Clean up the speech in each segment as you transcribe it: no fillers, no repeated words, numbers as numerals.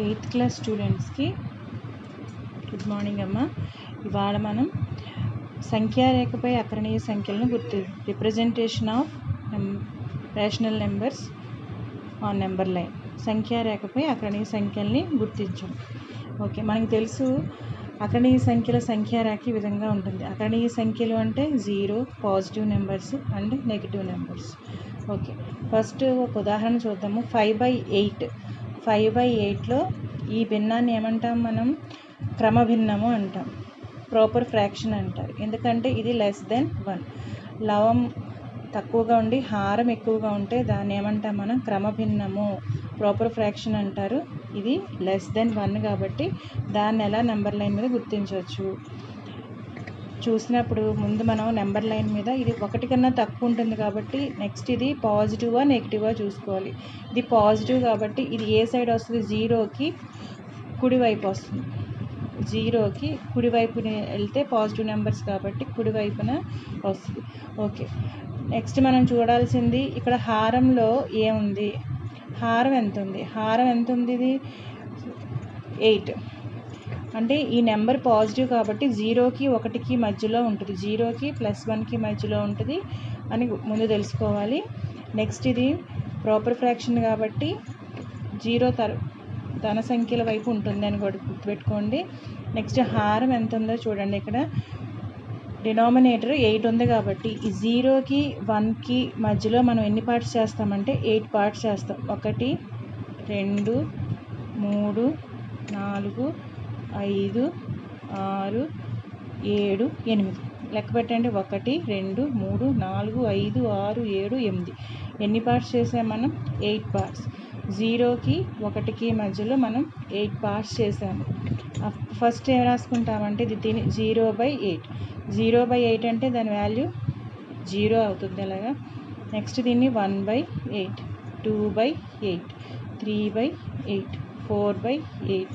Eighth class స్టూడెంట్స్కి good morning అమ్మ. ఇవాళ మనం సంఖ్యారేఖపై అకరణీయ సంఖ్యలను representation of rational numbers on number line. సంఖ్యారేఖపై అకరణీయ సంఖ్యల్ని గుర్తించడం. ఓకే, మనకు తెలుసు అకరణీయ సంఖ్యల సంఖ్యారేఖ ఈ విధంగా ఉంటుంది. అకరణీయ సంఖ్యలు అంటే 0, positive numbers and negative numbers. Okay, first ఒక ఉదాహరణ చూద్దాము. 5/8. 5/8లో ఈ భిన్నాన్ని ఏమంటాం మనం? క్రమభిన్నము అంటాం, ప్రాపర్ ఫ్రాక్షన్ అంటారు. ఎందుకంటే ఇది <1. లవం తక్కువగా ఉండి హారం ఎక్కువగా ఉంటే దాన్ని ఏమంటాం మనం? క్రమభిన్నము, ప్రాపర్ ఫ్రాక్షన్ అంటారు. ఇది <1 కాబట్టి దాన్ని ఎలా నెంబర్ లైన్ మీద గుర్తించవచ్చు చూసినప్పుడు ముందు మనం నెంబర్ లైన్ మీద ఇది 1 కన్నా తక్కువ ఉంటుంది కాబట్టి నెక్స్ట్ ఇది పాజిటివా నెగిటివా చూసుకోవాలి. ఇది పాజిటివ్ కాబట్టి ఇది ఏ సైడ్ వస్తుంది? 0కి కుడివైపు వస్తుంది. 0కి కుడివైపున వెళ్తే పాజిటివ్ నెంబర్స్ కాబట్టి కుడివైపున వస్తుంది. ఓకే, నెక్స్ట్ మనం చూడాల్సింది ఇక్కడ హారంలో ఏముంది? హారం ఎంత ఉంది? హారం ఎంత ఉంది? ఇది 8. అంటే ఈ నెంబర్ పాజిటివ్ కాబట్టి 0కి 1కి మధ్యలో ఉంటుంది. 0కి +1కి మధ్యలో ఉంటుంది అని ముందు తెలుసుకోవాలి. నెక్స్ట్ ఇది ప్రాపర్ ఫ్రాక్షన్ కాబట్టి 0 ధన సంఖ్యల వైపు ఉంటుంది అని కూడా గుర్తుపెట్టుకోండి. నెక్స్ట్ హారం ఎంత ఉందో చూడండి. ఇక్కడ డినామినేటర్ 8 ఉంది కాబట్టి ఈ 0కి 1కి మధ్యలో మనం ఎన్ని పార్ట్స్ చేస్తామంటే 8 పార్ట్స్ చేస్తాం. 1 2 3 4 5 6 7 8 లెక్క పెట్టండి. 1 2 3 4 5 6 7 8 ఎన్ని పార్ట్స్ చేసాం మనం? 8 పార్ట్స్. 0కి 1కి మధ్యలో మనం 8 పార్ట్స్ చేసాము. ఫస్ట్ ఏం రాసుకుంటామంటే ఇది 0/8. 0/8 అంటే దాని వాల్యూ 0 అవుతుంది. అలాగా నెక్స్ట్ దీన్ని 1/8, 2/8, 3/8, 4/8,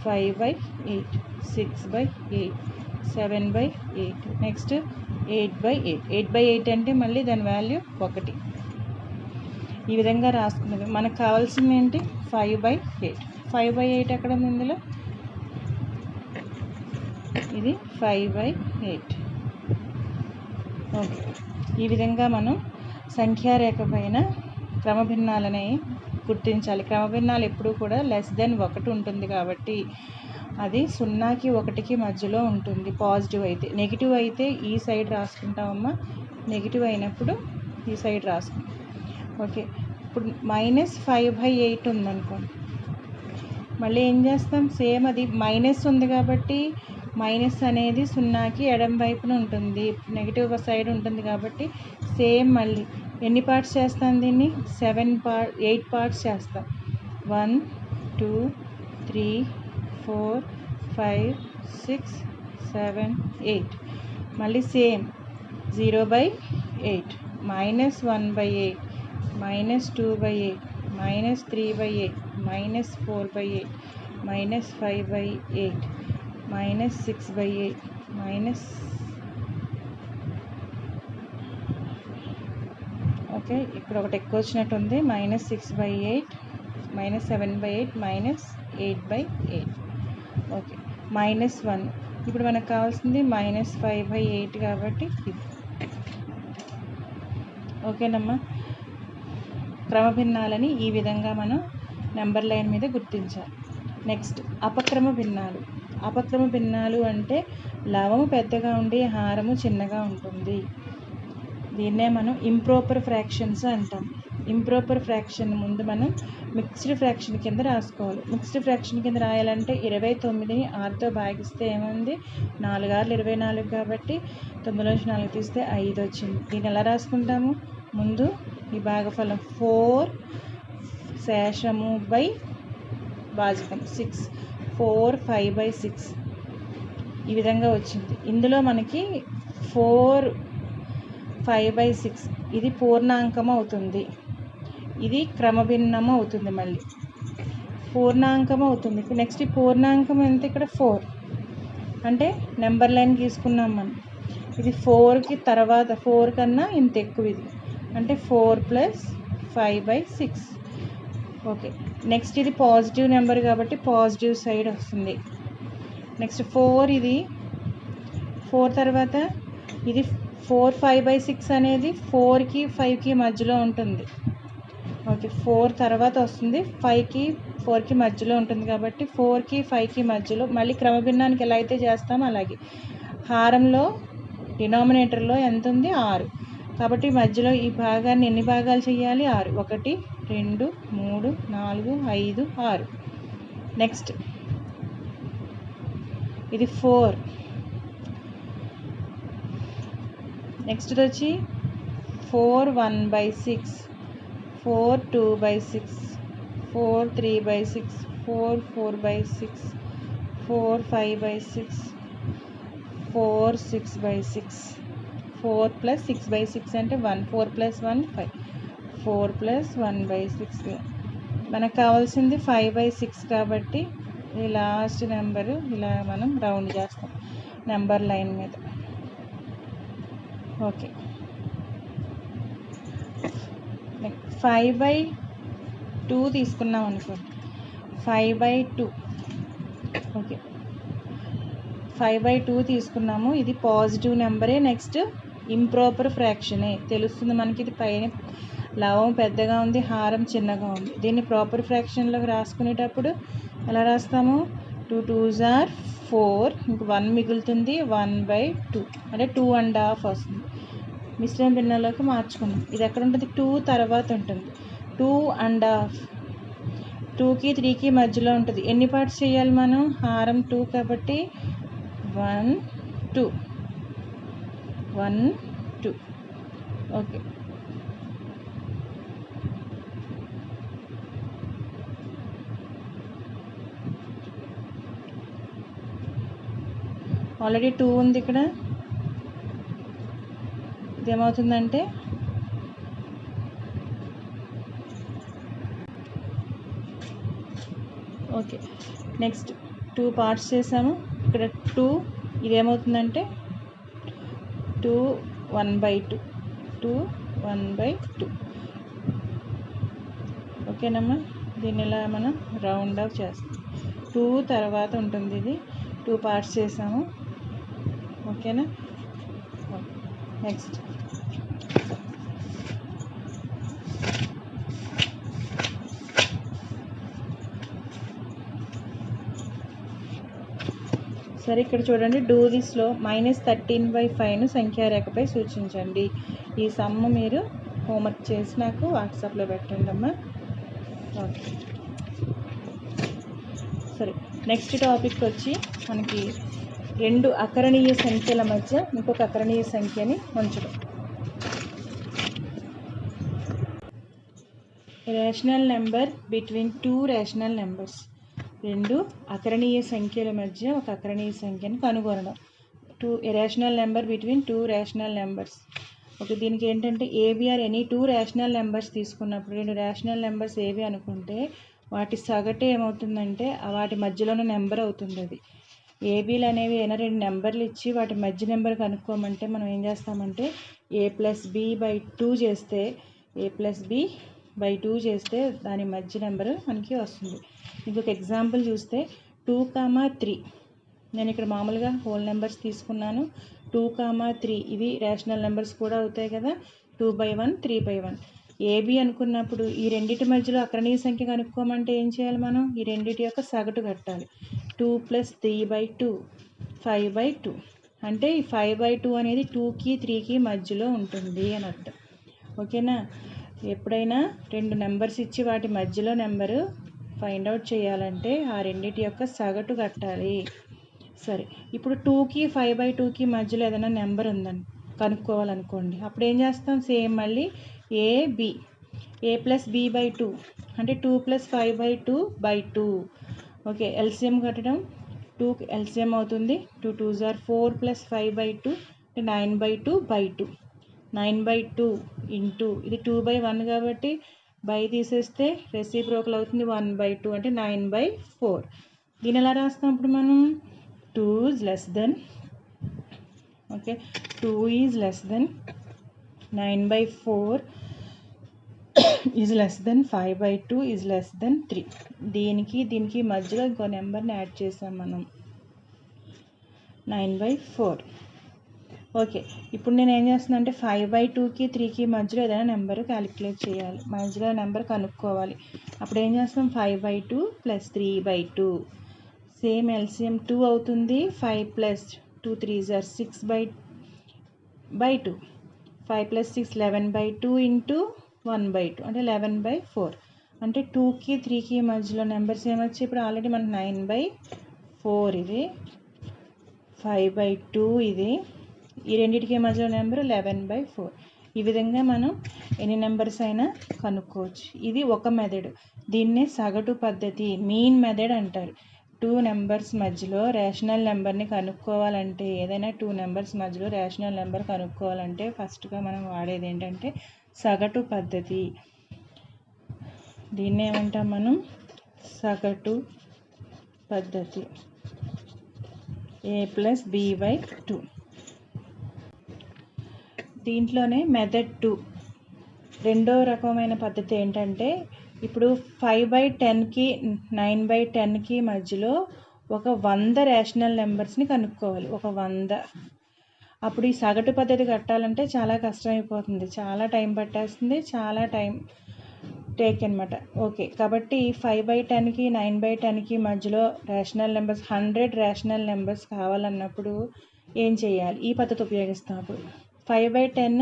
5/8, 6/8, 7/8, నెక్స్ట్ 8/8. 8/8 అంటే మళ్ళీ దాని వాల్యూ 1. ఈ విధంగా రాసుకున్నది. మనకు కావాల్సింది ఏంటి? 5/8. 5/8 ఎక్కడ ఉంది ఇందులో? ఇది 5/8. ఓకే, ఈ విధంగా మనం సంఖ్యారేఖ పైన క్రమభిన్నాలని గుర్తించాలి. క్రమభిన్నాలు ఎప్పుడూ కూడా <1 ఉంటుంది కాబట్టి అది 0కి 1కి మధ్యలో ఉంటుంది పాజిటివ్ అయితే. నెగిటివ్ అయితే ఈ సైడ్ రాసుకుంటామమ్మా. నెగిటివ్ అయినప్పుడు ఈ సైడ్ రాసుకుంటాం. ఓకే, ఇప్పుడు -5/8 ఉందనుకోండి. మళ్ళీ ఏం చేస్తాం? సేమ్ అది మైనస్ ఉంది కాబట్టి మైనస్ అనేది 0కి ఎడమ వైపున ఉంటుంది, నెగిటివ్ సైడ్ ఉంటుంది కాబట్టి సేమ్ మళ్ళీ ఎన్ని పార్ట్స్ చేస్తాం? దీన్ని 8 పార్ట్స్ చేస్తాం. 1 2 3 4 5 6 7 8 మళ్ళీ సేమ్ 0/8, -1/8, -2/8, -3/8, -4/8, -5/8, -6/8, ఓకే, ఇక్కడ ఒకటి ఎక్కువ వచ్చినట్టు ఉంది. -6/8, -7/8, -8/8. ఓకే, -1. ఇప్పుడు మనకు కావాల్సింది -5/8 కాబట్టి ఇది. ఓకేనమ్మా, క్రమభిన్నాలని ఈ విధంగా మనం నెంబర్ లైన్ మీద గుర్తించాలి. నెక్స్ట్ అపక్రమ భిన్నాలు. అపక్రమ భిన్నాలు అంటే లవము పెద్దగా ఉండి హారము చిన్నగా ఉంటుంది. దీన్నే మనం ఇంప్రాపర్ ఫ్రాక్షన్స్ అంటాం. ఇంప్రాపర్ ఫ్రాక్షన్ ముందు మనం మిక్స్డ్ ఫ్రాక్షన్ కింద రాసుకోవాలి. మిక్స్డ్ ఫ్రాక్షన్ కింద రాయాలంటే 29ని 6తో భాగిస్తే ఏముంది? 4 6 24 కాబట్టి 9లోంచి 4 తీస్తే 5 వచ్చింది. దీన్ని ఎలా రాసుకుంటాము? ముందు ఈ భాగఫలం 4 శేషము బై భాజకం 6, 4 5/6 ఈ విధంగా వచ్చింది. ఇందులో మనకి 4 5/6 ఇది పూర్ణాంకం అవుతుంది, ఇది క్రమభిన్నం అవుతుంది. మళ్ళీ పూర్ణాంకం అవుతుంది. నెక్స్ట్ ఈ పూర్ణాంకం ఎంత? ఇక్కడ 4 అంటే నెంబర్ లైన్ గీసుకున్నాం మనం. ఇది 4కి తర్వాత 4 కన్నా ఇంత ఎక్కువ ఇది అంటే 4 + 5/6. ఓకే, నెక్స్ట్ ఇది పాజిటివ్ నెంబర్ కాబట్టి పాజిటివ్ సైడ్ వస్తుంది. నెక్స్ట్ 4, ఇది 4 తర్వాత ఇది 4 5/6 అనేది 4కి 5కి మధ్యలో ఉంటుంది. ఓకే, 4 తర్వాత వస్తుంది, 5కి 4కి మధ్యలో ఉంటుంది కాబట్టి 4కి 5కి మధ్యలో మళ్ళీ క్రమభిన్నానికి ఎలా అయితే చేస్తామో అలాగే హారంలో డినామినేటర్లో ఎంత ఉంది 6 కాబట్టి మధ్యలో ఈ భాగాన్ని ఎన్ని భాగాలు చేయాలి 6 1 2 3 4 5 6. నెక్స్ట్ ఇది 4. నెక్స్ట్ వచ్చి 4 1/6, 4 2/6, 4 3/6, 4 4/6, 4 5/6, 4 6/6, 4 + 6/6 అంటే 1, 4 + 1 5, 4 + 1/6. మనకు కావాల్సింది 5/6 కాబట్టి ఈ లాస్ట్ నెంబరు ఇలా మనం రౌండ్ చేస్తాం నెంబర్ లైన్ మీద. ఓకే, 5/2 తీసుకున్నాం అనుకోండి, 5/2. ఓకే, 5/2 తీసుకున్నాము. ఇది పాజిటివ్ నెంబరే. నెక్స్ట్ ఇంప్రాపర్ ఫ్రాక్షనే తెలుస్తుంది మనకి. ఇది పైన లవం పెద్దగా ఉంది, హారం చిన్నగా ఉంది. దీన్ని ప్రాపర్ ఫ్రాక్షన్లోకి రాసుకునేటప్పుడు ఎలా రాస్తాము, 2 2s are 4, ఇంక 1 మిగులుతుంది, 1/2 అంటే 2.5 వస్తుంది. మిశ్రమ భిన్నంలోకి మార్చుకున్నాం. ఇది ఎక్కడ ఉంటుంది, 2 తర్వాత ఉంటుంది, 2.5. 2కి 3కి మధ్యలో ఉంటుంది. ఎన్ని పార్ట్స్ చేయాలి మనం, హారం 2 కాబట్టి 1 2 1 2. ఓకే, ఆల్రెడీ 2 ఉంది ఇక్కడ. ఇదేమవుతుందంటే ఓకే, నెక్స్ట్ 2 పార్ట్స్ చేసాము. ఇక్కడ 2, ఇదేమవుతుందంటే 2 1/2, 2 1/2. ఓకేనమ్మా, దీన్ని ఇలా మనం రౌండ్ ఆఫ్ చేస్తాం. 2 తర్వాత ఉంటుంది, ఇది 2 పార్ట్స్ చేసాము. ఓకేనా. నెక్స్ట్ సరే, ఇక్కడ చూడండి, డూ దిస్లో -13/5ను సంఖ్యారేఖపై సూచించండి. ఈ సమ్ము మీరు హోంవర్క్ చేసి నాకు వాట్సాప్లో పెట్టండి అమ్మా. ఓకే, సరే. నెక్స్ట్ టాపిక్ వచ్చి మనకి 2 అకరణీయ సంఖ్యల మధ్య ఇంకొక అకరణీయ సంఖ్యని ఉంచడం. Rational number between 2 rational numbers. 2 అకరణీయ సంఖ్యల మధ్య ఒక అకరణీయ సంఖ్యను కనుగొనడం. 2 rational number between 2 rational numbers. Okay, దీనికి ఏంటంటే A B are any 2 rational numbers తీసుకున్నప్పుడు, 2 రేషనల్ నెంబర్స్ ఏవి అనుకుంటే వాటి సగటు ఏమవుతుందంటే వాటి మధ్యలోనే నెంబర్ అవుతుంది. అది ఏబీలు అనేవి ఏమైనా 2 నెంబర్లు ఇచ్చి వాటి మధ్య నెంబర్ కనుక్కోమంటే మనం ఏం చేస్తామంటే a+b/2 చేస్తే a+b/2 చేస్తే దాని మధ్య నెంబరు మనకి వస్తుంది. ఇంకొక ఎగ్జాంపుల్ చూస్తే 2, 3. నేను ఇక్కడ మామూలుగా హోల్ నెంబర్స్ తీసుకున్నాను. 2, 3 ఇవి రేషనల్ నెంబర్స్ కూడా అవుతాయి కదా. 2/1 3/1 ఏబి అనుకున్నప్పుడు ఈ రెండింటి మధ్యలో అకరణీయ సంఖ్య కనుక్కోమంటే ఏం చేయాలి, మనం ఈ రెండింటి యొక్క సగటు కట్టాలి. 2 + 3/2 5/2 అంటే ఈ 5/2 అనేది 2కి 3కి మధ్యలో ఉంటుంది అని అర్థం. ఓకేనా. ఎప్పుడైనా 2 నెంబర్స్ ఇచ్చి వాటి మధ్యలో నెంబరు ఫైండ్ అవుట్ చేయాలంటే ఆ రెండింటి యొక్క సగటు కట్టాలి. సరే, ఇప్పుడు 2కి 5/2కి మధ్యలో ఏదైనా నెంబర్ ఉందని కనుక్కోవాలనుకోండి, అప్పుడు ఏం చేస్తాం, సేమ్ మళ్ళీ ఏబి a+b/2 అంటే 2 + 5/2/2. ఓకే, ఎల్సిఎం కట్టడం 2 ఎల్సిఎం అవుతుంది. 2 2s are 4 + 5/2 అంటే 9/2/2. 9/2 ఇంటూ ఇది 2/1 కాబట్టి బై తీసేస్తే రెసిప్రోకల్ అవుతుంది 1/2 అంటే 9/4. దీని ఎలా రాస్తాం ఇప్పుడు మనం, 2 is less than, okay, 2 is less than 9/4 is less than 5/2 is less than 3. దీనికి మధ్యలో ఇంకో నెంబర్ని యాడ్ చేసాం మనం, 9/4. ఓకే, ఇప్పుడు నేను ఏం చేస్తున్నా అంటే 5/2కి 3కి మధ్యలో ఏదైనా నెంబర్ క్యాలిక్యులేట్ చేయాలి, మధ్యలో నెంబర్ కనుక్కోవాలి. అప్పుడు ఏం చేస్తాం, 5/2 + 3/2, సేమ్ ఎల్సిఎం 2 అవుతుంది. 5 + 2 3s are 6/2, 5 + 6 11/2 ఇంటూ 1/2 అంటే 11/4. అంటే 2కి 3కి మధ్యలో నెంబర్స్ ఏమొచ్చి ఇప్పుడు ఆల్రెడీ మనకు 9/4 ఇది, 5/2 ఇది, ఈ రెండింటికి మధ్యలో నెంబర్ 11/4. ఈ విధంగా మనం ఎన్ని నెంబర్స్ అయినా కనుక్కోవచ్చు. ఇది ఒక మెథడ్. దీన్నే సగటు పద్ధతి, మీన్ మెథడ్ అంటారు. 2 నెంబర్స్ మధ్యలో రేషనల్ నెంబర్ని కనుక్కోవాలంటే, ఏదైనా 2 నెంబర్స్ మధ్యలో రేషనల్ నెంబర్ కనుక్కోవాలంటే ఫస్ట్గా మనం వాడేది ఏంటంటే సగటు పద్ధతి. దీన్ని ఏమంటాం మనం, సగటు పద్ధతి, a + b/2. దీంట్లోనే మెథడ్ 2 రెండో రకమైన పద్ధతి ఏంటంటే, ఇప్పుడు 5/10కి 9/10కి మధ్యలో ఒక 100 రేషనల్ నెంబర్స్ని కనుక్కోవాలి, ఒక 100. అప్పుడు ఈ సగటు పద్ధతి కట్టాలంటే చాలా కష్టమైపోతుంది, చాలా టైం పట్టేస్తుంది, చాలా టైం టేక్ అనమాట. ఓకే, కాబట్టి 5/10కి 9/10కి మధ్యలో రేషనల్ నెంబర్స్ 100 రేషనల్ నెంబర్స్ కావాలన్నప్పుడు ఏం చేయాలి, ఈ పద్ధతి ఉపయోగిస్తాం. అప్పుడు 5/10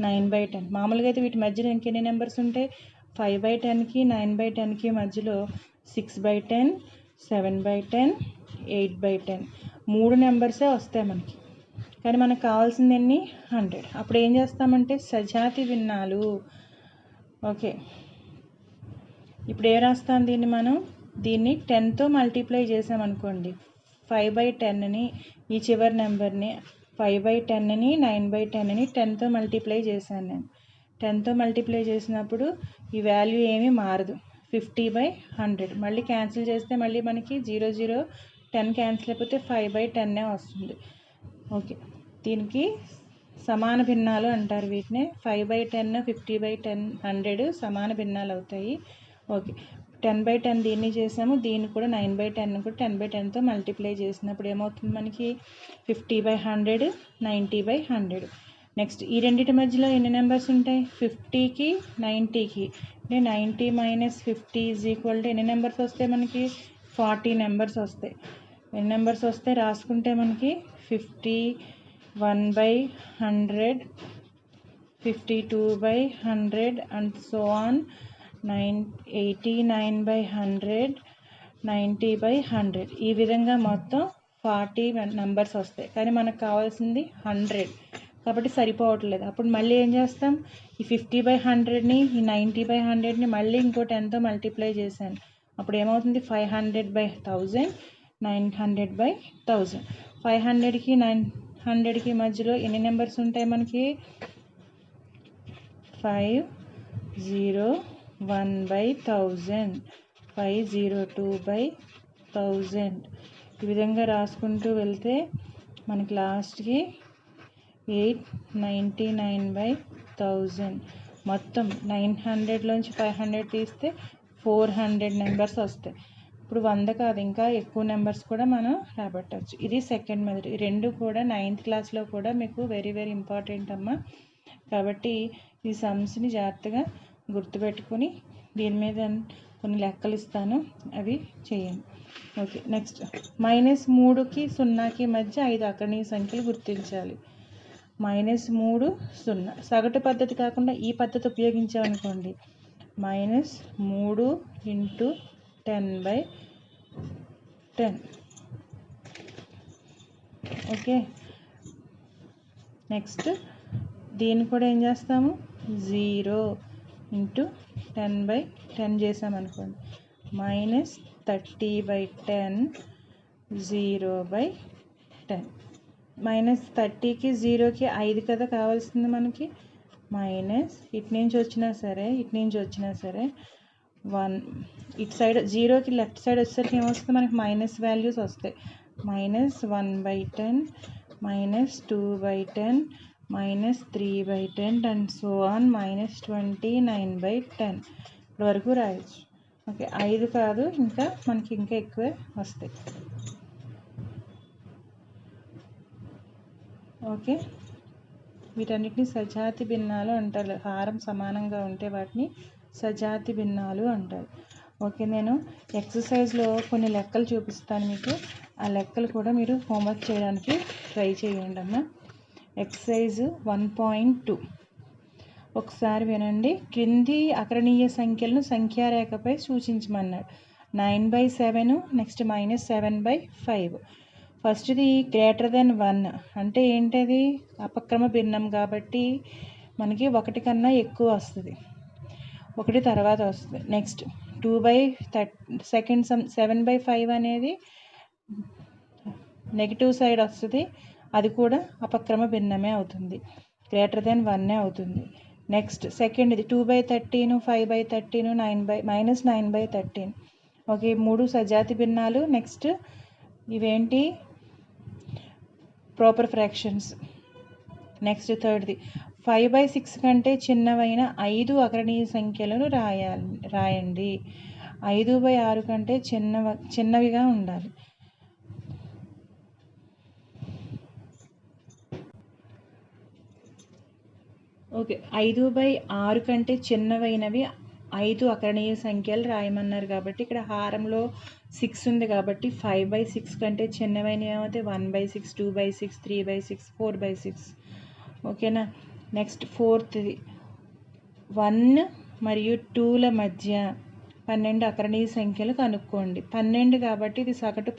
9/10, మామూలుగా అయితే వీటి మధ్యలో ఇంకెన్ని నెంబర్స్ ఉంటాయి, 5/10కి 9/10కి మధ్యలో 6/10 7/10 8/10 3 నెంబర్సే వస్తాయి మనకి. కానీ మనకు కావాల్సింది ఎన్ని, 100. అప్పుడు ఏం చేస్తామంటే సజాతి భిన్నాలు. ఓకే, ఇప్పుడు ఏ రాస్తాం దీన్ని, మనం దీన్ని 10తో మల్టిప్లై చేసామనుకోండి, 5/10ని ఈ చివరి నెంబర్ని 5/10ని 9/10ని 10తో మల్టిప్లై చేశాను నేను. 10తో మల్టిప్లై చేసినప్పుడు ఈ వాల్యూ ఏమీ మారదు, 50/100. మళ్ళీ క్యాన్సిల్ చేస్తే మళ్ళీ మనకి 0 0 10 క్యాన్సిల్ అయిపోతే 5/10 వస్తుంది. ఓకే, దీనికి సమాన భిన్నాలు అంటారు వీటిని. 5/10 50/10 100 సమాన భిన్నాలు అవుతాయి. ఓకే, 10/10 దీన్ని చేసాము, దీన్ని కూడా 9/10 కూడా 10/10తో మల్టిప్లై చేసినప్పుడు ఏమవుతుంది మనకి, 50/100 90/100. నెక్స్ట్ ఈ రెండింటి మధ్యలో ఎన్ని నెంబర్స్ ఉంటాయి, 50కి 90కి, అంటే 90 - 50 = ఎన్ని నెంబర్స్ వస్తాయి మనకి, 40 నెంబర్స్ వస్తాయి. ఎన్ని నెంబర్స్ వస్తాయి రాసుకుంటే మనకి, 51/100 52/100 అండ్ సో ఆన్, 89/100 90/100. ఈ విధంగా మొత్తం 40 నెంబర్స్ వస్తాయి. కానీ మనకు కావాల్సింది 100 కాబట్టి సరిపోవట్లేదు. అప్పుడు మళ్ళీ ఏం చేస్తాం, ఈ 50/100ని ఈ 90/100ని మళ్ళీ ఇంకో 10తో మల్టిప్లై చేశాను. అప్పుడు ఏమవుతుంది, 500/1000 900/1000. 500కి 900కి మధ్యలో ఎన్ని నెంబర్స్ ఉంటాయి మనకి, 501/1000 502/1000. ఈ విధంగా రాసుకుంటూ వెళ్తే మనకి లాస్ట్కి 899/1000. మొత్తం 900లోంచి 500 తీస్తే 400 నెంబర్స్ వస్తాయి. ఇప్పుడు 100 కాదు, ఇంకా ఎక్కువ నెంబర్స్ కూడా మనం రాబట్టవచ్చు. ఇది సెకండ్ మెథడ్. ఈ రెండు కూడా 9th క్లాస్లో కూడా మీకు వెరీ వెరీ ఇంపార్టెంట్ అమ్మా. కాబట్టి ఈ సమ్స్ని జాగ్రత్తగా గుర్తుపెట్టుకుని దీని మీద కొన్ని లెక్కలు ఇస్తాను, అవి చేయండి. ఓకే, నెక్స్ట్ -3కి 0కి మధ్య 5 అకరణీయ సంఖ్యలు గుర్తించాలి. -3 0. సగటు పద్ధతి కాకుండా ఈ పద్ధతి ఉపయోగించామనుకోండి, -3 × 10/10. ఓకే, నెక్స్ట్ దీన్ని కూడా ఏం చేస్తాము, 0 × 10/10 చేసామనుకోండి, -30/10 0/10. -30కి 0కి 5 కదా కావాల్సింది మనకి, ఇటు నుంచి వచ్చినా సరే 1 ఇటు సైడ్ 0కి లెఫ్ట్ సైడ్ వచ్చేసరికి ఏమొస్తుంది మనకి, మైనస్ వాల్యూస్ వస్తాయి. -1/10 -2/10 -3/10 అండ్ సో ఆన్ -29/10 ఇప్పటి వరకు రాయొచ్చు. ఓకే, 5 కాదు, ఇంకా మనకి ఇంకా ఎక్కువే వస్తాయి. ఓకే, వీటన్నిటిని సజాతి భిన్నాలు అంటారు. హారం సమానంగా ఉంటే వాటిని సజాతి భిన్నాలు అంటారు. ఓకే, నేను ఎక్సర్సైజ్లో కొన్ని లెక్కలు చూపిస్తాను మీకు. ఆ లెక్కలు కూడా మీరు హోంవర్క్ చేయడానికి ట్రై చేయండి అమ్మా. ఎక్సర్సైజ్ 1.2 ఒకసారి వినండి. క్రింది అకరణీయ సంఖ్యలను సంఖ్యారేఖపై సూచించమన్నాడు. 9/7, నెక్స్ట్ -7/5. ఫస్ట్ది >1 అంటే ఏంటది? అపక్రమ భిన్నం కాబట్టి మనకి 1 కన్నా ఎక్కువ వస్తుంది, 1 తర్వాత వస్తుంది. నెక్స్ట్ 7/5 అనేది నెగిటివ్ సైడ్ వస్తుంది, అది కూడా అపక్రమ భిన్నమే అవుతుంది, >1 అవుతుంది. నెక్స్ట్ సెకండ్ది 2/13, 5/13, -9/13. ఓకే, 3 సజాతి భిన్నాలు. నెక్స్ట్ ఇవేంటి? Proper fractions. నెక్స్ట్ థర్డ్ది 5/6 కంటే చిన్నవైన 5 అకరణీయ సంఖ్యలను రాయండి. 5/6 కంటే చిన్నవిగా ఉండాలి. ఓకే, 5/6 కంటే చిన్నవైనవి 5 అకరణీయ సంఖ్యలు రాయమన్నారు కాబట్టి ఇక్కడ హారంలో 6 ఉంది కాబట్టి 5/6 కంటే చిన్నవైనవి ఏమైతే 1/6, 2/6, 3/6, 4/6. ఓకేనా? నెక్స్ట్ ఫోర్త్ది 1 మరియు 2ల మధ్య 12 అకరణీయ సంఖ్యలు కనుక్కోండి. 12 కాబట్టి ఇది సగటు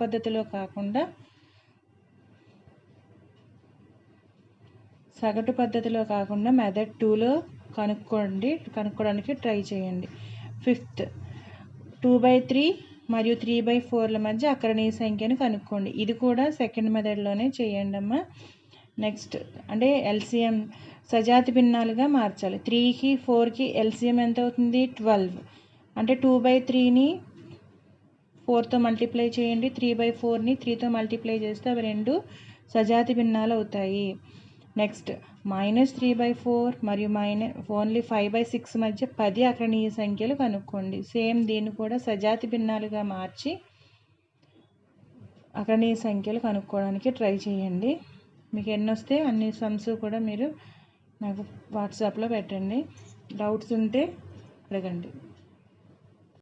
పద్ధతిలో కాకుండా మెథడ్ 2లో కనుక్కోవడానికి ట్రై చేయండి. ఫిఫ్త్ 2/3 మరియు 3/4ల మధ్య అకరణీయ సంఖ్యను కనుక్కోండి. ఇది కూడా సెకండ్ మెథడ్లోనే చేయండి అమ్మా. నెక్స్ట్ అంటే ఎల్సిఎం సజాతి భిన్నాలుగా మార్చాలి. 3కి 4కి ఎల్సిఎం ఎంత అవుతుంది? 12. అంటే 2/3ని 4తో మల్టిప్లై చేయండి, 3/4ని 3తో మల్టిప్లై చేస్తే అవి రెండు సజాతి భిన్నాలు అవుతాయి. నెక్స్ట్ -3/4 మరియు ఓన్లీ 5/6 మధ్య 10 అకరణీయ సంఖ్యలు కనుక్కోండి. సేమ్ దీన్ని కూడా సజాతి భిన్నాలుగా మార్చి అకరణీయ సంఖ్యలు కనుక్కోవడానికి ట్రై చేయండి. మీకు ఎన్ని వస్తే అన్ని సమ్స్ కూడా మీరు నాకు వాట్సాప్లో పెట్టండి. డౌట్స్ ఉంటే అడగండి.